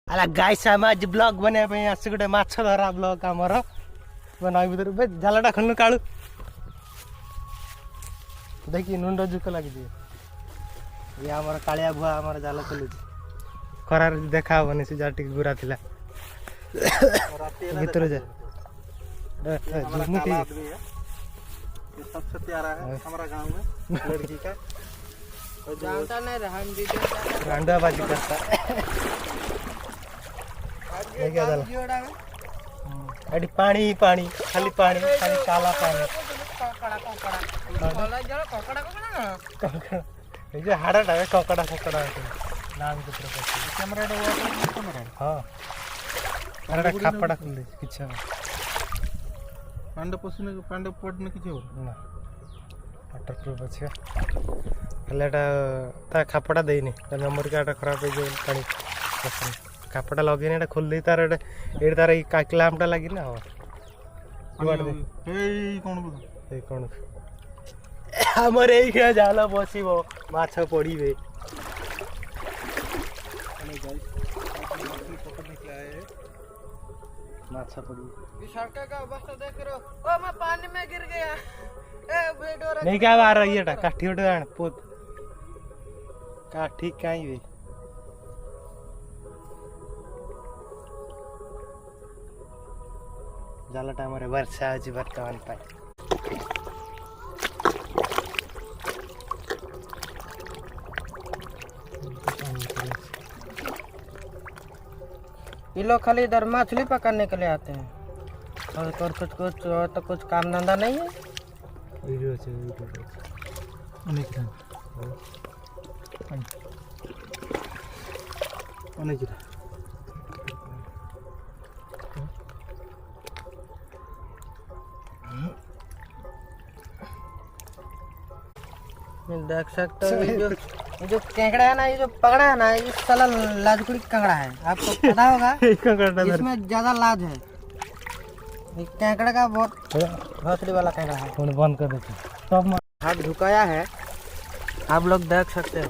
अला गाइस आम आज ब्लॉग बनवाई आस गोटे माछ धरा ब्लॉग आमर नई भर जालटा खोलनु कालू देखिए नुंड जुक लगी ये आमर कालिया भुआ आमर जाल खोलु खरार देखा हेनी से जा गुरा थिला भीतर जा सबसे प्यारा है हमारा गांव में लड़की का जानता नहीं रहा हम वीडियो रांडा बाजी करता नहीं क्या दल अड़ी पानी पानी खाली काला पानी ये जो हाड़ा डावे ककड़ा नाम के तरफ कैमरा कैमरा हां अरे खापड़ा खुले किछ पांडे पसने पांडे पड़ने किछ हो ना वाटर प्रूफ अछि हेलेटा ता खापड़ा देइनी त मेमोरी कार्ड खराब हो जे पानी खापड़ा लगेनी एटा खोल दे तार एटा तार ई क्लैम्पटा लागी ना जुआड़ दे ए कोन हमर एई के जाला बसिबो माछ पड़ीबे माछा पड़ी सड़क का अवस्था देख रहे हो। ओ मैं पानी में गिर गया ए वीडियो नहीं क्या आ रही है काठी उठ आन पोत काठी काई वे जाला टाइम रे वर्षा आज वर्तमान पाए ये लोग खाली इधर मछली पकड़ने के लिए आते हैं और कुछ काम धंधा नहीं है। वीडियो से अनेक अनेक देख सकते हो ये जो केकड़ा है ना, ये जो पकड़ा है ना, ये साला लाजकुड़ी केकड़ा है, आपको पता होगा। इसमें ज्यादा लाज है। ये केकड़ा का बहुत भौसली वाला केकड़ा है। फोन बंद कर देते सब हाथ झुकाया है, आप लोग देख सकते हो।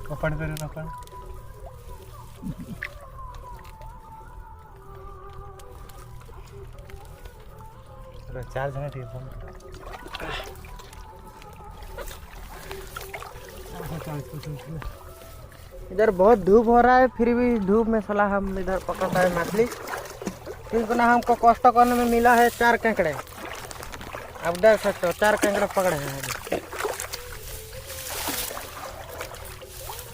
कपड़ करो ना कपड़ चार्ज है ठीक फोन इधर बहुत धूप हो रहा है, फिर भी धूप में साला हम इधर पकड़ता है मछली, क्योंकि ना हमको कष्ट करने में मिला है 4 केकड़े। आप देख सकते हो 4 केकड़े पकड़े हैं अभी।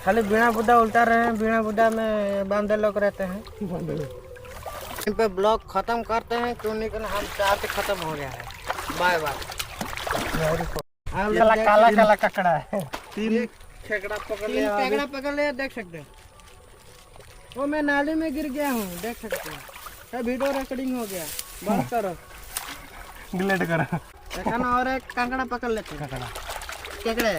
खाली बिना बुद्धा उल्टा रहे हैं, बिना बुद्धा में बांधे लोग रहते हैं। इन पे ब्लॉग खत्म करते हैं, क्योंकि हम चार्ज खत्म हो गया है। Bye bye. काला काला ककड़ा है। 3 खेकड़ा पकड़ लिया, केकड़ा पकड़ लिया, देख सकते हैं। वो मैं नाली में गिर गया हूँ, देख सकते हैं। सब वीडियो रिकॉर्डिंग हो गया, बंद करो, डिलीट करो। देखा ना। और एक कांकड़ा पकड़ लेते हैं, ककड़ा केकड़े।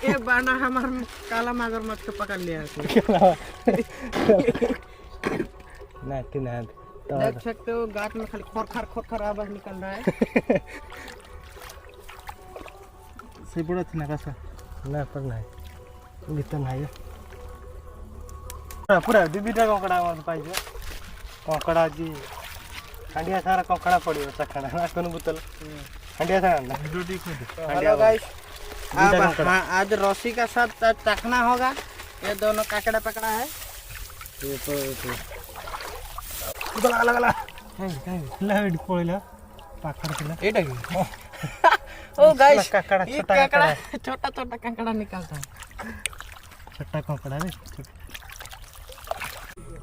ये बाना हमारा काला मगरमच्छ को पकड़ लिया है। देख सकते हो गांठ में खाली खोर आवाज निकल रहा है। से बड़ा थी ना कैसा ना पर नहीं भीतर नहीं पूरा दीदीटा कंकड़ा मत पाइज कंकड़ा जी हांडिया सारा कंकड़ा पड़ियो चखड़ा ना कोन बोतल हांडिया सारा ना हेलो गाइस, आज रस्सी का साथ चखना होगा। ये दोनों काकड़ा पकड़ा है। ये तो लगा लगा लाइट पड़िला पाखड़ थिला एटा की ओ गाइस, काकड़ा ये छोटा काकड़ा छोटा छोटा काकड़ा निकलता है। छोटा कंकड़ा रे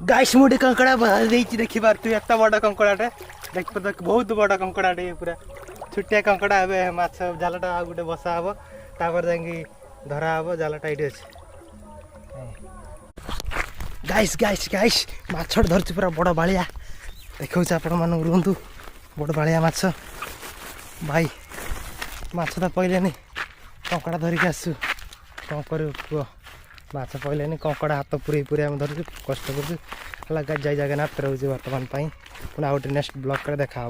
गाइस मोटे कंकड़ा बहा देछि देखि बार तू एत बड़ा कंकड़ाटे देख देख बहुत बड़ा कंकड़ाटे ये पूरा छुटिया कंकड़ा हेबे माछ जालटा आ गुटे बसा हबो तापर जांगी धरा हबो जालटा इडी अछि। गाइस गाइस गाइस माछ धरछि पूरा बड़ा बालिया देखौ छ आपण मानु रुंतु बड़ा बालिया माछ भाई माछ त पहिले नि कंकड़ा धरिक आसु कौन कर माछ पड़े कंकड़ा हाथ पूरे पूरे आम धरु कष्ट कर जय जगन्नाथ रोचे बर्तमान पुनः गोटे नेक्स्ट ब्लॉग देखा।